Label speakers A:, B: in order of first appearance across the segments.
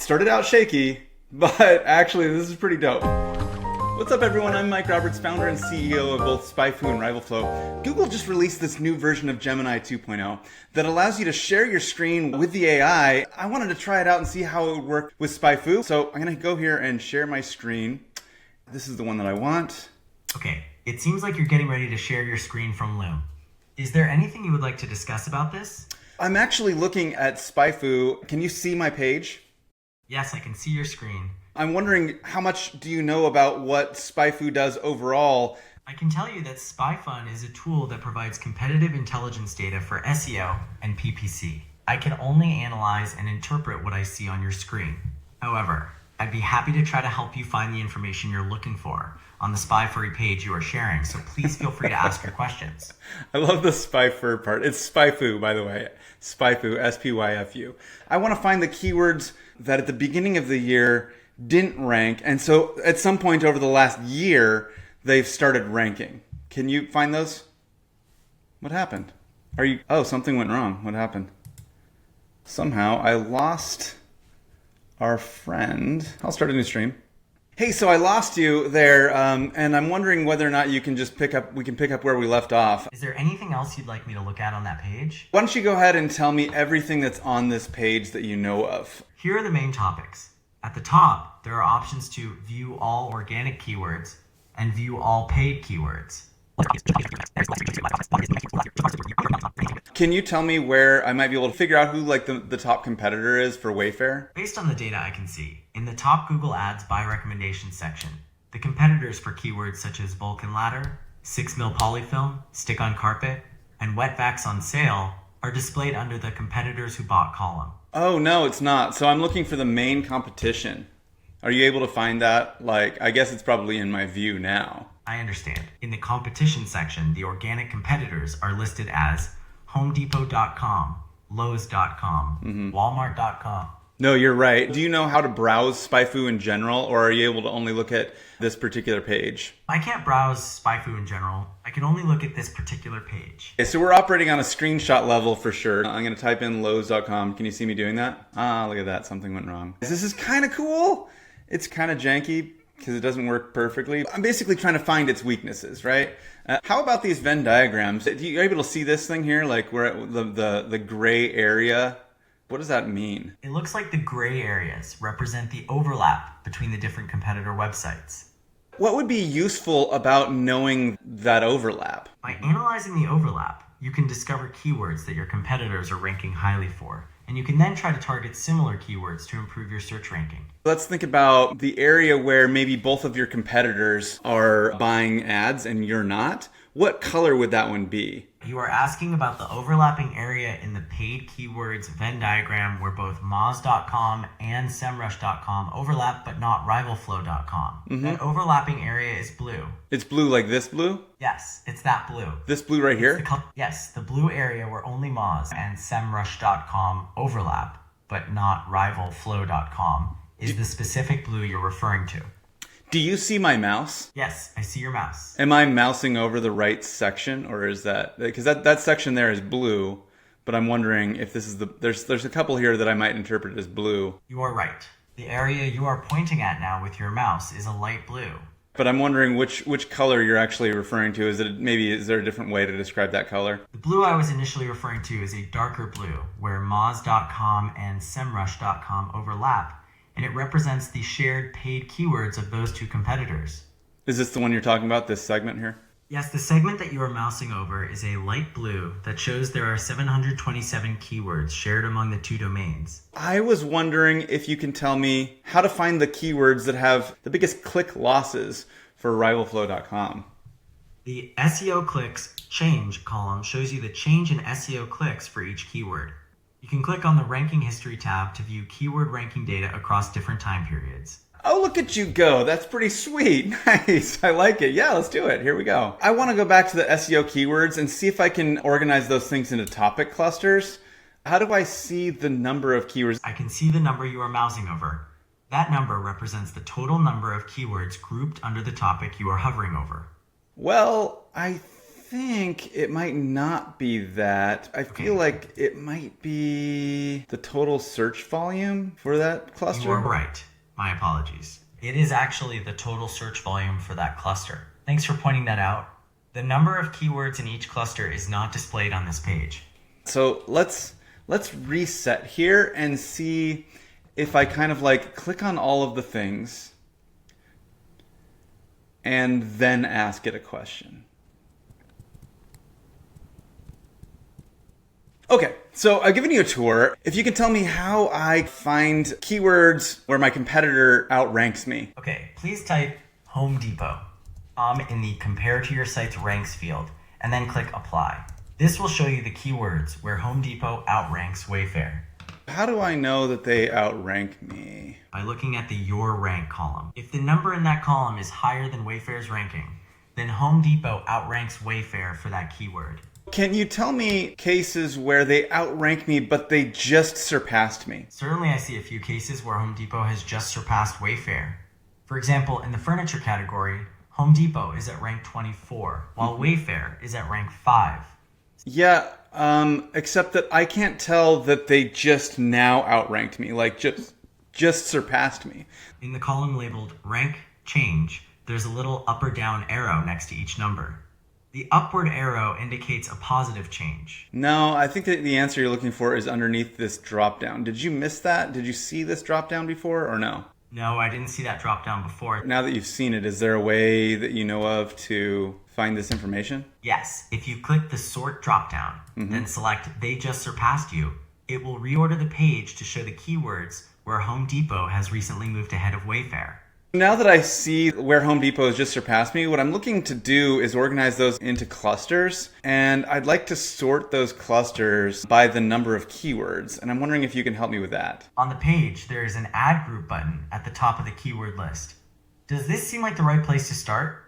A: started out shaky, but actually this is pretty dope. What's up everyone, I'm Mike Roberts, founder and CEO of both SpyFu and RivalFlow. Google just released this new version of Gemini 2.0 that allows you to share your screen with the AI. I wanted to try it out and see how it would work with SpyFu. So I'm gonna go here and share my screen. This is the one that I want.
B: Okay, it seems like you're getting ready to share your screen from Loom. Is there anything you would like to discuss about this?
A: I'm actually looking at SpyFu. Can you see my page?
B: Yes, I can see your screen.
A: I'm wondering, how much do you know about what SpyFu does overall?
B: I can tell you that SpyFun is a tool that provides competitive intelligence data for SEO and PPC. I can only analyze and interpret what I see on your screen. However, I'd be happy to try to help you find the information you're looking for on the SpyFurry page you are sharing, so please feel free to ask your questions.
A: I love the SpyFur part. It's SpyFu, by the way. SpyFu, S-P-Y-F-U. I want to find the keywords that at the beginning of the year didn't rank, and so at some point over the last year, they've started ranking. Can you find those? What happened? Oh, something went wrong. What happened? Somehow I lost our friend. I'll start a new stream. Hey, so I lost you there, and I'm wondering whether or not you can just we can pick up where we left off.
B: Is there anything else you'd like me to look at on that page?
A: Why don't you go ahead and tell me everything that's on this page that you know of?
B: Here are the main topics. At the top, there are options to view all organic keywords and view all paid keywords.
A: Can you tell me where I might be able to figure out who the top competitor is for Wayfair?
B: Based on the data I can see, in the top Google Ads by recommendation section, the competitors for keywords such as Vulcan Ladder, 6mm polyfilm, stick on carpet, and wet vacs on sale are displayed under the competitors who bought column.
A: Oh, no, it's not. So I'm looking for the main competition. Are you able to find that? I guess it's probably in my view now.
B: I understand. In the competition section, the organic competitors are listed as HomeDepot.com, Lowe's.com, Walmart.com.
A: No, you're right. Do you know how to browse SpyFu in general, or are you able to only look at this particular page?
B: I can't browse SpyFu in general. I can only look at this particular page.
A: Okay, so we're operating on a screenshot level for sure. I'm going to type in Lowe's.com. Can you see me doing that? Ah, look at that. Something went wrong. This is kind of cool. It's kind of janky because it doesn't work perfectly. I'm basically trying to find its weaknesses, right? How about these Venn diagrams? Are you able to see this thing here? Like we're at the gray area. What does that mean?
B: It looks like the gray areas represent the overlap between the different competitor websites.
A: What would be useful about knowing that overlap?
B: By analyzing the overlap, you can discover keywords that your competitors are ranking highly for, and you can then try to target similar keywords to improve your search ranking.
A: Let's think about the area where maybe both of your competitors are buying ads and you're not. What color would that one be?
B: You are asking about the overlapping area in the paid keywords Venn diagram where both Moz.com and SEMrush.com overlap, but not RivalFlow.com. That overlapping area is blue.
A: It's blue like this blue?
B: Yes, it's that blue.
A: This blue right here?
B: Yes, the blue area where only Moz and SEMrush.com overlap, but not RivalFlow.com, is the specific blue you're referring to.
A: Do you see my mouse?
B: Yes, I see your mouse.
A: Am I mousing over the right section, or is that because that section there is blue? But I'm wondering if this is there's a couple here that I might interpret as blue.
B: You are right. The area you are pointing at now with your mouse is a light blue.
A: But I'm wondering which color you're actually referring to. Is there a different way to describe that color?
B: The blue I was initially referring to is a darker blue, where Moz.com and SEMrush.com overlap, and it represents the shared paid keywords of those two competitors.
A: Is this the one you're talking about, this segment here?
B: Yes, the segment that you are mousing over is a light blue that shows there are 727 keywords shared among the two domains.
A: I was wondering if you can tell me how to find the keywords that have the biggest click losses for RivalFlow.com.
B: The SEO clicks change column shows you the change in SEO clicks for each keyword. You can click on the Ranking History tab to view keyword ranking data across different time periods.
A: Oh, look at you go. That's pretty sweet. Nice. I like it. Yeah, let's do it. Here we go. I want to go back to the SEO keywords and see if I can organize those things into topic clusters. How do I see the number of keywords?
B: I can see the number you are mousing over. That number represents the total number of keywords grouped under the topic you are hovering over.
A: Well, I think it might not be that. I feel like it might be the total search volume for that cluster.
B: You are right. My apologies. It is actually the total search volume for that cluster. Thanks for pointing that out. The number of keywords in each cluster is not displayed on this page.
A: So let's reset here and see if I kind of like click on all of the things and then ask it a question. Okay, so I've given you a tour. If you can tell me how I find keywords where my competitor outranks me.
B: Okay, please type Home Depot in the Compare to Your Site's Ranks field, and then click Apply. This will show you the keywords where Home Depot outranks Wayfair.
A: How do I know that they outrank me?
B: By looking at the Your Rank column. If the number in that column is higher than Wayfair's ranking, then Home Depot outranks Wayfair for that keyword.
A: Can you tell me cases where they outrank me, but they just surpassed me?
B: Certainly, I see a few cases where Home Depot has just surpassed Wayfair. For example, in the furniture category, Home Depot is at rank 24, while Wayfair is at rank 5.
A: Yeah, except that I can't tell that they just now outranked me, like just surpassed me.
B: In the column labeled Rank Change, there's a little up or down arrow next to each number. The upward arrow indicates a positive change.
A: No, I think that the answer you're looking for is underneath this drop down. Did you miss that? Did you see this drop down before or no?
B: No, I didn't see that drop down before.
A: Now that you've seen it, is there a way that you know of to find this information?
B: Yes, if you click the sort drop down, then select They Just Surpassed You, it will reorder the page to show the keywords where Home Depot has recently moved ahead of Wayfair.
A: Now that I see where Home Depot has just surpassed me, what I'm looking to do is organize those into clusters, and I'd like to sort those clusters by the number of keywords, and I'm wondering if you can help me with that.
B: On the page, there is an Add Group button at the top of the keyword list. Does this seem like the right place to start?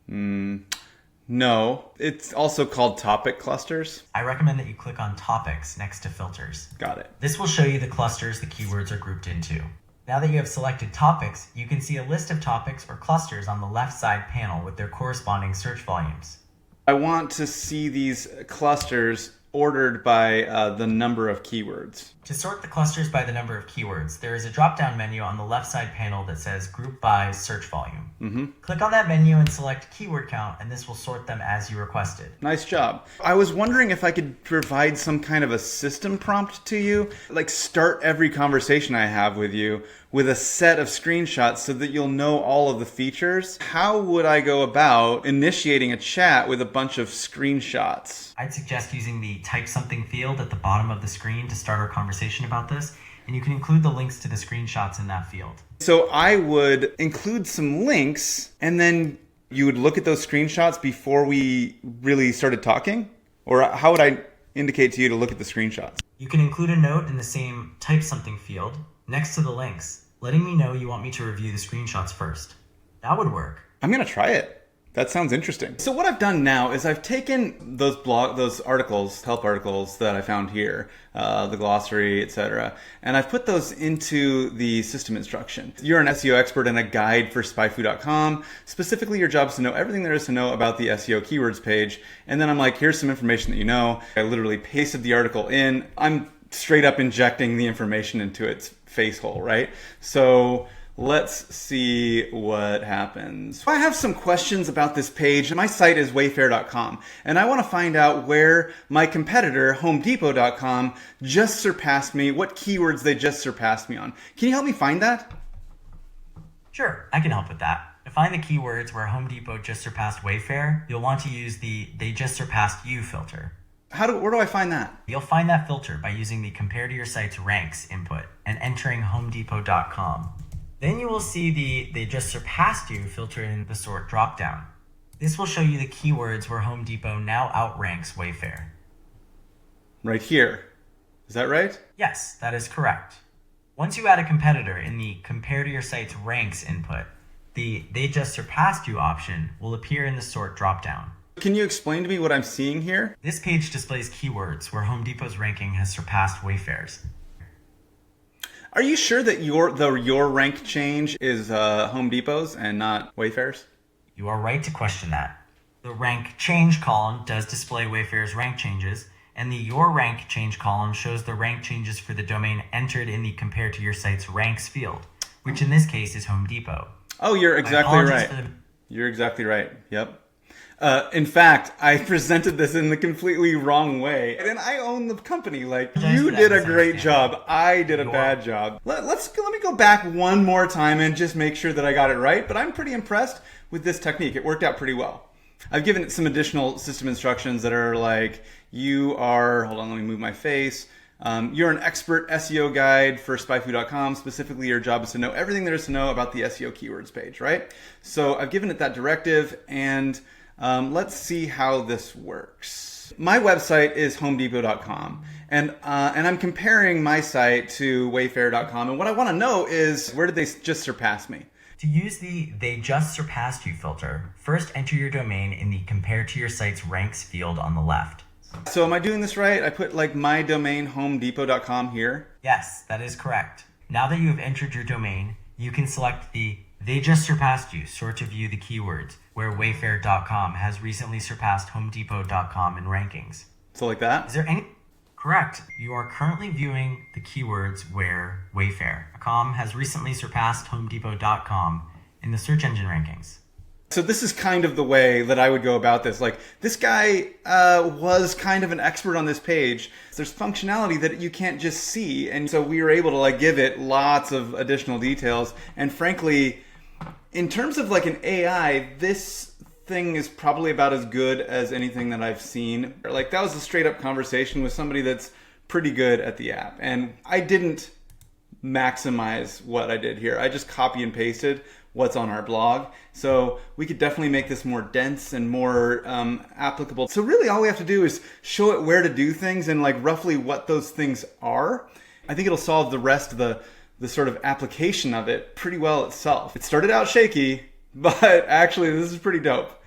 A: No, it's also called topic clusters.
B: I recommend that you click on Topics next to Filters.
A: Got it.
B: This will show you the clusters the keywords are grouped into. Now that you have selected topics, you can see a list of topics or clusters on the left side panel with their corresponding search volumes.
A: I want to see these clusters ordered by the number of keywords.
B: To sort the clusters by the number of keywords, there is a drop-down menu on the left side panel that says Group by Search Volume. Click on that menu and select Keyword Count, and this will sort them as you requested.
A: Nice job. I was wondering if I could provide some kind of a system prompt to you, like start every conversation I have with you with a set of screenshots so that you'll know all of the features. How would I go about initiating a chat with a bunch of screenshots?
B: I'd suggest using the Type Something field at the bottom of the screen to start our conversation about this, and you can include the links to the screenshots in that field.
A: So I would include some links, and then you would look at those screenshots before we really started talking? Or how would I indicate to you to look at the screenshots?
B: You can include a note in the same Type Something field next to the links, letting me know you want me to review the screenshots first. That would work.
A: I'm going to try it. That sounds interesting. So what I've done now is I've taken those articles, help articles that I found here, the glossary, etc., and I've put those into the system instruction. You're an SEO expert and a guide for SpyFu.com. Specifically, your job is to know everything there is to know about the SEO keywords page. And then I'm like, here's some information that you know. I literally pasted the article in. I'm straight up injecting the information into its face hole, right? So let's see what happens. I have some questions about this page. My site is wayfair.com, and I want to find out where my competitor, homedepot.com, just surpassed me, what keywords they just surpassed me on. Can you help me find that?
B: Sure, I can help with that. To find the keywords where Home Depot just surpassed Wayfair, you'll want to use the They Just Surpassed You filter.
A: Where do I find that?
B: You'll find that filter by using the Compare to Your Site's Ranks input and entering homedepot.com. Then you will see the They Just Surpassed You filter in the sort dropdown. This will show you the keywords where Home Depot now outranks Wayfair.
A: Right here. Is that right?
B: Yes, that is correct. Once you add a competitor in the Compare to Your Site's Ranks input, the They Just Surpassed You option will appear in the sort dropdown.
A: Can you explain to me what I'm seeing here?
B: This page displays keywords where Home Depot's ranking has surpassed Wayfair's.
A: Are you sure that your rank change is Home Depot's and not Wayfair's?
B: You are right to question that. The The rank change column does display Wayfair's rank changes, and the your rank change column shows the rank changes for the domain entered in the compare to your site's ranks field, which in this case is Home Depot.
A: Oh, you're exactly right. You're exactly right. Yep. In fact, I presented this in the completely wrong way, and I own the company. Like, you did a great job. I did a bad job. Let me go back one more time and just make sure that I got it right. But I'm pretty impressed with this technique. It worked out pretty well. I've given it some additional system instructions that are like, hold on, let me move my face. You're an expert SEO guide for SpyFu.com. Specifically, your job is to know everything there is to know about the SEO keywords page, right? So I've given it that directive, and let's see how this works. My website is HomeDepot.com, and I'm comparing my site to Wayfair.com. And what I want to know is, where did they just surpass me?
B: To use the They Just Surpassed You filter, first enter your domain in the Compare to Your Site's Ranks field on the left.
A: So am I doing this right? I put like my domain HomeDepot.com here.
B: Yes, that is correct. Now that you have entered your domain, you can select the They Just Surpassed You sort to view the keywords, where Wayfair.com has recently surpassed HomeDepot.com in rankings.
A: So like that?
B: Is there any... Correct. You are currently viewing the keywords where Wayfair.com has recently surpassed HomeDepot.com in the search engine rankings.
A: So this is kind of the way that I would go about this. Like, this guy was kind of an expert on this page. There's functionality that you can't just see. And so we were able to like give it lots of additional details. And frankly, in terms of like an AI, this thing is probably about as good as anything that I've seen. Like, that was a straight up conversation with somebody that's pretty good at the app. And I didn't maximize what I did here. I just copy and pasted what's on our blog. So we could definitely make this more dense and more applicable. So really all we have to do is show it where to do things and like roughly what those things are. I think it'll solve the rest of the sort of application of it pretty well itself. It started out shaky, but actually this is pretty dope.